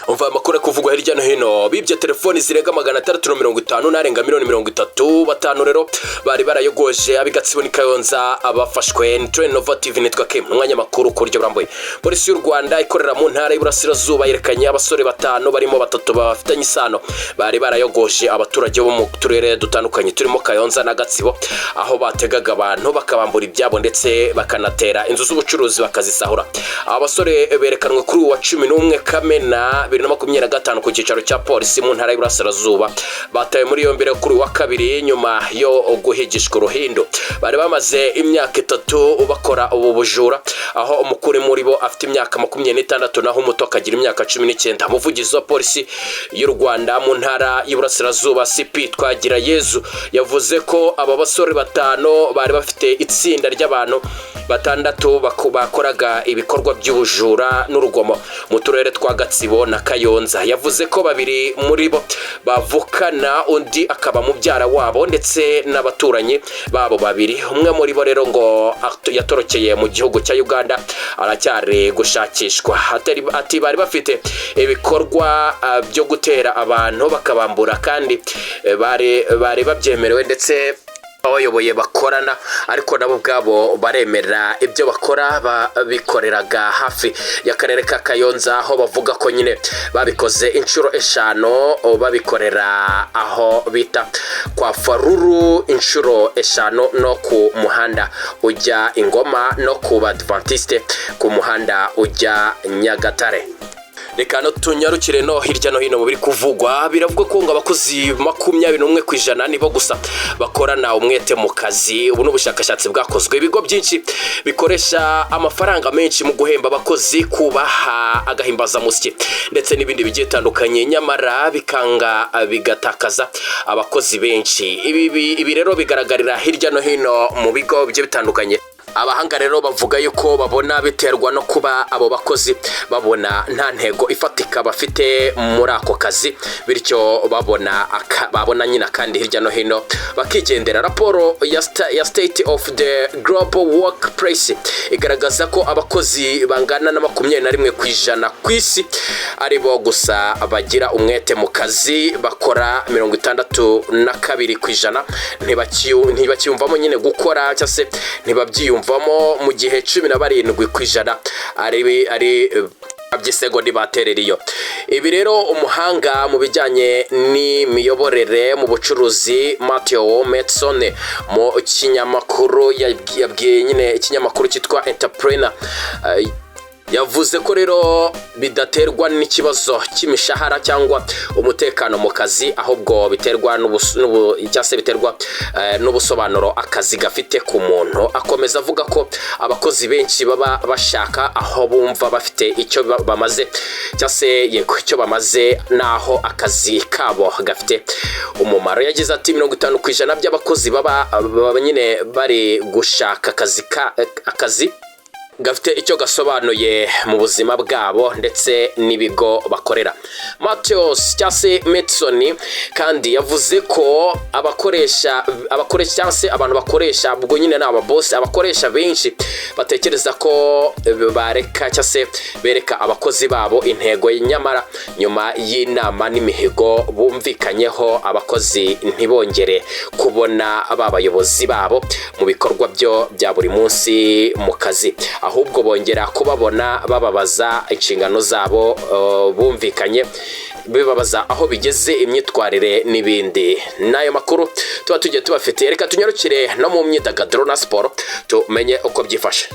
umva amakuru kuvugwa hirya no hino bibye telefoni zirenga 650 narenga miliyoni 35 rero bari barayogoje abigatsibo ni Kayonza abafashwe ni Train Innovative nitwa Kim umwanya makuru kuryo burambuye. Polisi y'u Rwanda ikorera mu ntara y'Iburasirazuba yerekanye abasore 5 barimo 3 bafitanye isano bari barayogoje abaturage bo mu turere dutandukanye turimo Kayonza na Gatsibo aho bategaga abantu bakabambura ibyabo ndetse bakanatera inzu z'ubucuruzi bakazisahura. Abasore berekanwe kuri wa 11 Kamena 2025 ku cyicaro cya polisi mu ntara y'Iburasirazuba bataye muri yombere kuri wa kabiri nyuma yo guhigishwa uruhindo. Bari bamaze imyaka 3 bakora ubu bujura aho umukuru muri bo afite imyaka 26 naho umuto akagira imyaka 19. Umuvugizi wa polisi y'u Rwanda mu ntara y'Iburasirazuba CP Twagira Yezu yavuze ko aba basore 5 bari bafite itsinda ry'abantu 6 bakoraga ibikorwa by'ubujura n'urugomo mu turere twa Gatsibo na Kayonza. Yavuze ko 2 muri bo bavukana undi akaba mubyara wabo ndetse n'abaturanyi babo 2. Umwe muri bo rero ngo yatorokeye mu gihugu cya Uganda aracyari gushakishwa. Ati bari bafite ibikorwa byo gutera abantu bakabambura kandi bari babyemerewe ndetse abayoboye bakorana ariko nabo bwabo baremera ibyo bakora bikoreraga hafi y'akarere ka Kayonza aho bavuga ko nyine babikoze inshuro 5 babikorera aho bita kwa Faruru inshuro 5 no ku muhanda ujya Ingoma no ku Badventiste ku muhanda ujya Nyagatare. Reka no tunyarukire no hirya no hino mu biri kuvugwa. Biravugwa ko ngo abakozi 21% nibo gusa bakorana umwete mu kazi. Ubu n'ubushakashatsi bwakozwe ibigo byinshi bikoresha amafaranga menshi mu guhemba abakozi kubaha agahimbaza musyi ndetse n'ibindi bigiye tandukanye nyamara bikanga bigatakaza abakozi benshi. Ibi rero bigaragarira hirya no hino mu bigo bigiye bitandukanye. Abahanga rero bavuga yuko babona biterwa no kuba abo bakozi babona nta ntego ifatika bafite muri ako kazi bityo babona nyina kandi hirya no hino bakigendera. Raporo ya State of the Global Workplace igaragaza ko abakozi bangana na 21% ku isi aribo gusa bagira umwete mu kazi bakora 62% ntibakiyumvamo nyine gukora cyase ntibabyiyumvamo mu gihe 17% ari abyisego nibatereriyo. Ibi rero umuhanga mu bijyanye n'imiyoborere mu bucuruzi Matthew Metson mu kinyamakuru yabwiye nyine ikinyamakuru cyitwa Entrepreneur yavuze ko rero bidaterwa n'ikibazo cy'imishahara cyangwa umutekano mu kazi ahubwo biterwa n'ubusobanuro akazi gafite ku muntu. Akomeza avuga ko abakozi benshi baba bashaka aho bumva bafite icyo bamaze cyase icyo bamaze naho akazi kabo gafite umumaro. Yagize ati 50% by'abakozi baba nyine bari gushaka akazi gafite icyo gasobanuye mu buzima bwabo ndetse n'ibigo bakorera. Matthews cyase Metson kandi yavuze ko abakoresha cyangwa abantu bakoresha ubwo nyine n'aba boss abakoresha benshi batekereza ko bareka cyase bereka abakozi babo intego nyamara nyuma y'inama n'imihigo bumvikanyeho abakozi ntibongere kubona abayobozi babo mu bikorwa bya buri munsi mu kazi ahubwo bongera kubabona bababaza inshingano zabo bumvikanye bibabaza aho bigeze imyitwarire n'ibindi. Nayo makuru tuba tugiye tubafite. Reka tunyarukire no mu myidagaduro na sport tumenye uko byifashe.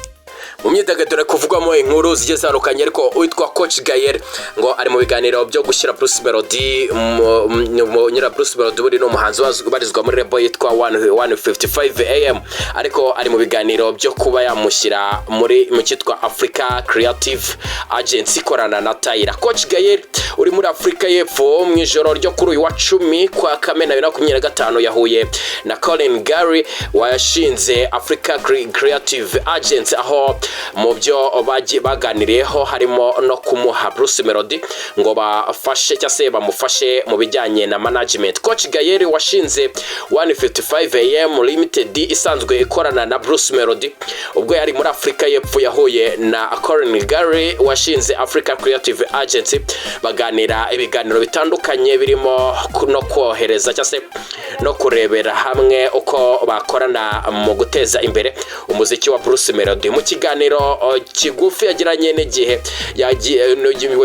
Mu myidagaduro kuvugwamo inkuru zigiye zitandukanye ariko witwa Coach Gayer ngo ari mu biganiro byo gushyira Bruce Melody nyira Bruce Melody buri no muhanzi barizwa muri label yitwa 155 AM ariko ari mu biganiro byo kuba yamushyira mu cyitwa Africa Creative Agency korana na Tyla. Coach Gayer uri muri Afrika y'Epfo mu ijoro ryo kuri uyu wa 10 kwa Kamena 2025 yahuye na Colin Gary wayashinze Africa Creative Agency aho mu byo baganiriyeho harimo no kumuha Bruce Melody ngo bafashe cyangwa se bamufashe mu bijyanye na management. Coach Gayeri washinze 155am Limited isanzwe ikorana na Bruce Melody ubwo yari muri Afrika y'Epfo yahuye na Corin Gary washinze Africa Creative Agency baganira ibiganiro bitandukanye birimo no kohereza cyangwa se no kurebera hamwe uko bakorana mu guteza imbere umuziki wa Bruce Melody. Mu kiganiro kigufi yagiranye n'igihe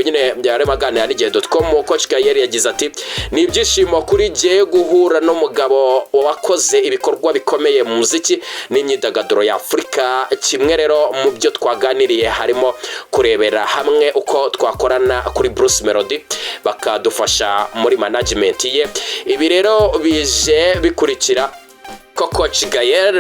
nyine byaremaganira n'igihe.com Coach Gayeri yagize ati ni ibyishimo kuri giye guhura n'umugabo wakoze ibikorwa bikomeye mu muziki n'imyidagaduro ya Afrika. Kimwe rero mu byo twaganiriye harimo kurebera hamwe uko twakorana kuri Bruce Melody bakadufasha muri management ye. Ibi rero bije bikurikira ko Coach Gayeri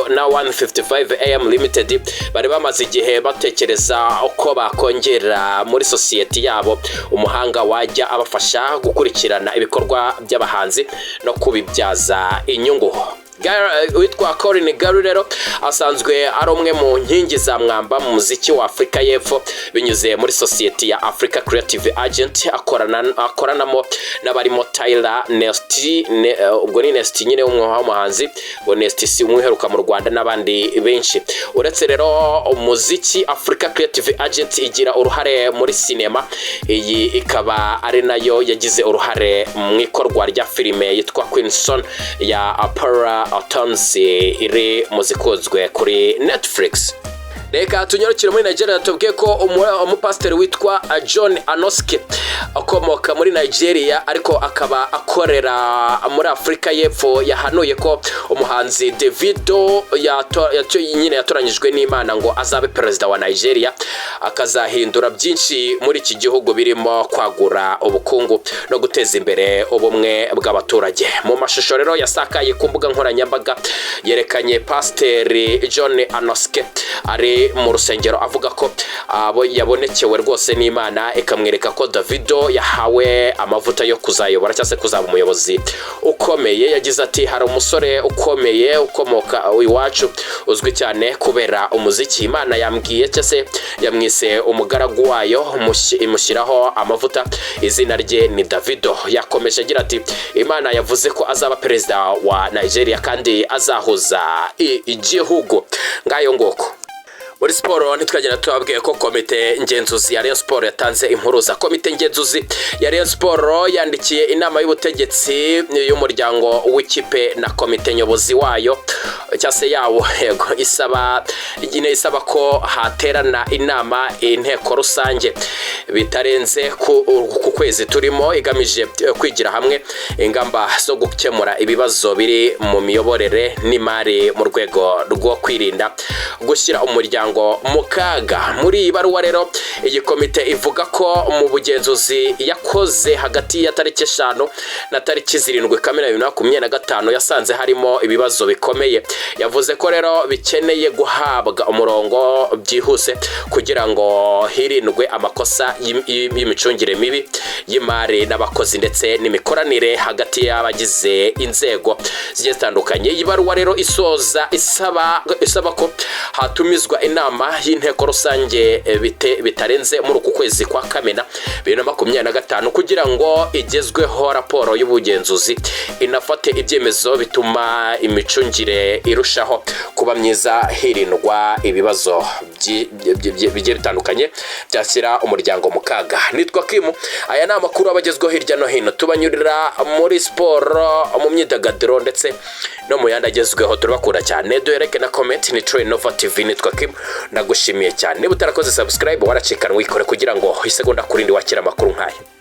na 155am Limited bari bamaze igihe batekereza uko bakongera muri society yabo umuhanga wajya abafasha gukurikirana ibikorwa by'abahanzi no kubibyaza inyungu. Witwa Corin Gary rero asanzwe ari umwe mu nkingi za mwamba mu muziki wa Afrika y'Epfo binyuze muri society ya Africa Creative Agent akoranamo n'abarimo Tyla, ubwo ni Nesty nyine w'umuhanzi ngo Nesty si umwiheruka mu Rwanda n'abandi benshi. Uretse rero umuziki Africa Creative Agent igira uruhare muri sinema, iyi ikaba ari nayo yagize uruhare mu ikorwa rya filime yitwa Queenson ya Apara Atonsi iri muzikozwe kuri Netflix. Reka tunyorokire muri Nigeria tubwiye ko umupasiteri witwa John Anoski akomoka muri Nigeria ariko akaba akorera muri Afrika y'Epfo yahanuye ko umuhanzi Davido nyine yatoranyijwe n'Imana ngo azabe perezida wa Nigeria akazahindura byinshi muri iki gihugu birimo kwagura ubukungu no guteza imbere ubumwe bw'abaturage. Mu mashusho rero yasakaye ku mbuga nkoranyambaga yerekanye pasiteri John Anoski ari mu rusengero avuga ko abo yabonekewe rwose n'Imana ikamwereka ko Davido yahawe amavuta yo kuzayobora cyangwa se kuzaba umuyobozi ukomeye. Yagize ati hari umusore ukomeye ukomoka iwacu uzwi cyane kubera umuziki, Imana yambwiye cyangwa se yamwise umugaragu wayo imushyiraho amavuta, izina rye ni Davido. Yakomeje agira ati Imana yavuze ko azaba perezida wa Nigeria kandi azahuza igihugu. Ngayo ngoko muri siporo ntitwagera tubabwiye ko komite ngenzuzi ya Rayon Sport yatanze impuruza. Komite ngenzuzi ya Rayon Sport yandikiye inama y'ubutegetsi y'umuryango w'ikipe na komite nyobozi wayo cyase yawo isaba ko haterana inama inteko rusange bitarenze ku kwezi turimo igamije kwigira hamwe ingamba zo gukemura ibibazo biri mu miyoborere n'imari mu rwego rwo kwirinda gushyira umuryango mu kaga. Muri ibaruwa rero iyi komite ivuga ko mu bugenzuzi yakoze hagati ya tariki 5 na tariki 7 Kamena 2025 yasanze harimo ibibazo bikomeye. Yavuze ko rero bikeneye guhabwa umurongo byihuse kugira ngo hirindwe amakosa y'imicungire mibi y'imari n'abakozi ndetse n'imikoranire hagati y'abagize inzego zigiye zitandukanye. Ibaruwa rero isoza isaba ko hatumizwa inama y'inteko rusange bitarenze muri uku kwezi kwa Kamena 2025 kugira ngo igezweho raporo y'ubugenzuzi inafate ibyemezo bituma imicungire irushaho kuba myiza hirindwa ibibazo bigiye bitandukanye byashyira umuryango mu kaga. Nitwa Kimu, aya ni amakuru abagezweho hirya no hino tubanyurira muri siporo, mu myidagaduro ndetse no mu yandi agezweho. Turabakunda cyane, duhereke na comment. Ni Nova TV, nitwa Kimu, ndagushimiye cyane. Niba utarakoze subscribe waracikanwe ikore kugira ngo isegonda kurindi wakira amakuru nk'aya.